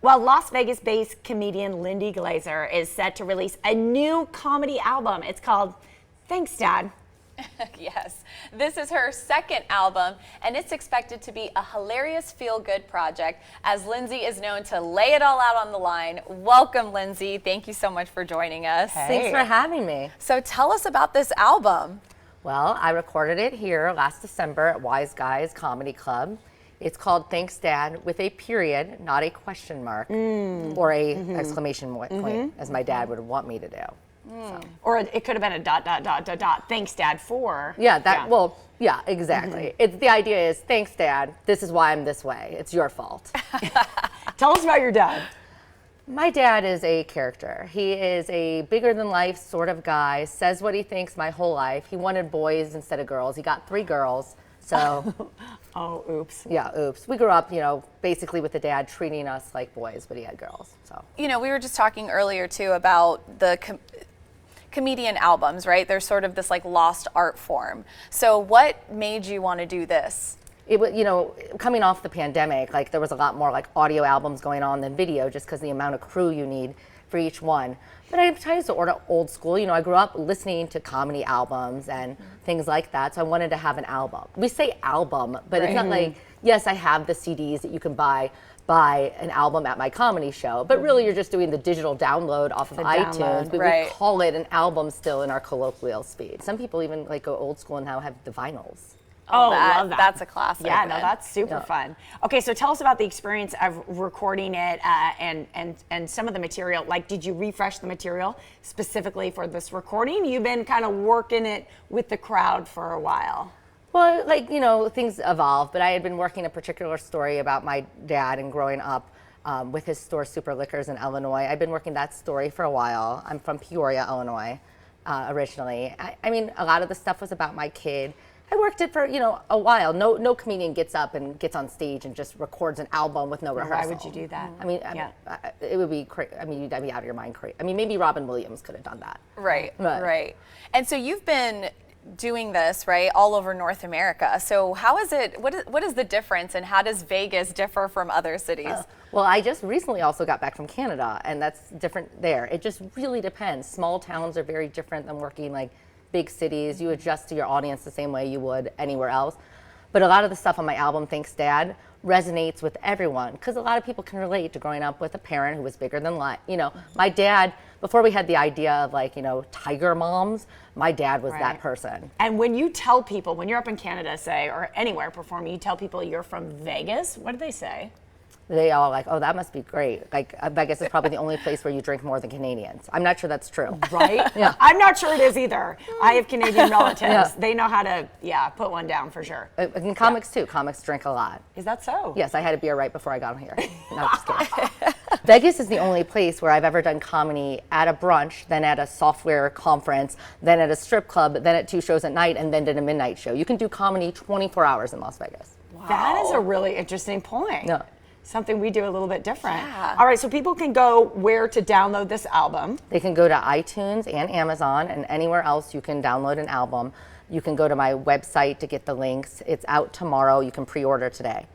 Well, Las Vegas-based comedian Lindsay Glazer is set to release a new comedy album. It's called Thanks, Dad. Yes, this is her second album, and it's expected to be a hilarious feel-good project, as Lindsay is known to lay it all out on the line. Welcome, Lindsay. Thank you so much for joining us. Hey. Thanks for having me. So tell us about this album. Well, I recorded it here last December at Wise Guys Comedy Club. It's called Thanks, Dad, with a period, not a question mark, or a exclamation point, as my dad would want me to do. So. Or it could have been a ... Thanks, Dad, for. Yeah, well, yeah, exactly. It's the idea is, thanks, Dad, this is why I'm this way. It's your fault. Tell us about your dad. My dad is a character. He is a bigger-than-life sort of guy, says what he thinks my whole life. He wanted boys instead of girls. He got 3 girls, so... Oh, oops. Yeah, oops. We grew up, basically with the dad treating us like boys, but he had girls, so. We were just talking earlier, too, about the comedian albums, right? They're sort of this, lost art form. So what made you want to do this? It was, coming off the pandemic, there was a lot more audio albums going on than video, just because the amount of crew you need for each one. But I tried to order old school. I grew up listening to comedy albums and things like that, so I wanted to have an album. We say album, but it's not yes, I have the CDs that you can buy an album at my comedy show, but really you're just doing the digital download off of iTunes. But we call it an album still in our colloquial speed. Some people even go old school and now have the vinyls. Oh, love that. That's a classic. Yeah, no, that's super fun. Okay, so tell us about the experience of recording it and some of the material. Did you refresh the material specifically for this recording? You've been kind of working it with the crowd for a while. Well, things evolve, but I had been working a particular story about my dad and growing up with his store Super Liquors in Illinois. I've been working that story for a while. I'm from Peoria, Illinois, originally. I mean, a lot of the stuff was about my kid. I worked it for, a while. No comedian gets up and gets on stage and just records an album with no rehearsal. Why would you do that? I mean, it would be crazy. I mean, you'd be out of your mind crazy. I mean, maybe Robin Williams could have done that. Right. And so you've been doing this, right, all over North America. So how is it, what is the difference, and how does Vegas differ from other cities? Well, I just recently also got back from Canada, and that's different there. It just really depends. Small towns are very different than working big cities. You adjust to your audience the same way you would anywhere else. But a lot of the stuff on my album, Thanks, Dad, resonates with everyone, because a lot of people can relate to growing up with a parent who was bigger than life. My dad, before we had the idea of tiger moms, my dad was that person. And when you tell people, when you're up in Canada, say, or anywhere performing, you tell people you're from Vegas, what do they say? They all oh, that must be great. Vegas is probably the only place where you drink more than Canadians. I'm not sure that's true. Right? Yeah. I'm not sure it is either. I have Canadian relatives. Yeah. They know how to, put one down for sure. And comics too. Comics drink a lot. Is that so? Yes, I had a beer right before I got here. No, just kidding. Vegas is the only place where I've ever done comedy at a brunch, then at a software conference, then at a strip club, then at 2 shows at night, and then did a midnight show. You can do comedy 24 hours in Las Vegas. Wow. That is a really interesting point. Yeah. Something we do a little bit different. Yeah. All right, so people can go where to download this album? They can go to iTunes and Amazon, and anywhere else you can download an album. You can go to my website to get the links. It's out tomorrow. You can pre-order today.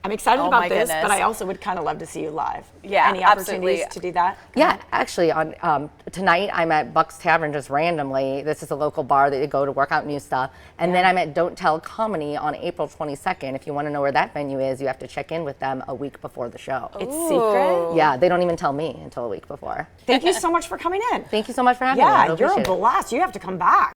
I'm excited about this, but I also would kind of love to see you live. Yeah, Any opportunities to do that? Yeah, actually, on tonight I'm at Buck's Tavern just randomly. This is a local bar that you go to work out new stuff. And then I'm at Don't Tell Comedy on April 22nd. If you want to know where that venue is, you have to check in with them a week before the show. It's secret? Yeah, they don't even tell me until a week before. Thank you so much for coming in. Thank you so much for having me. Yeah, you're a blast. You have to come back.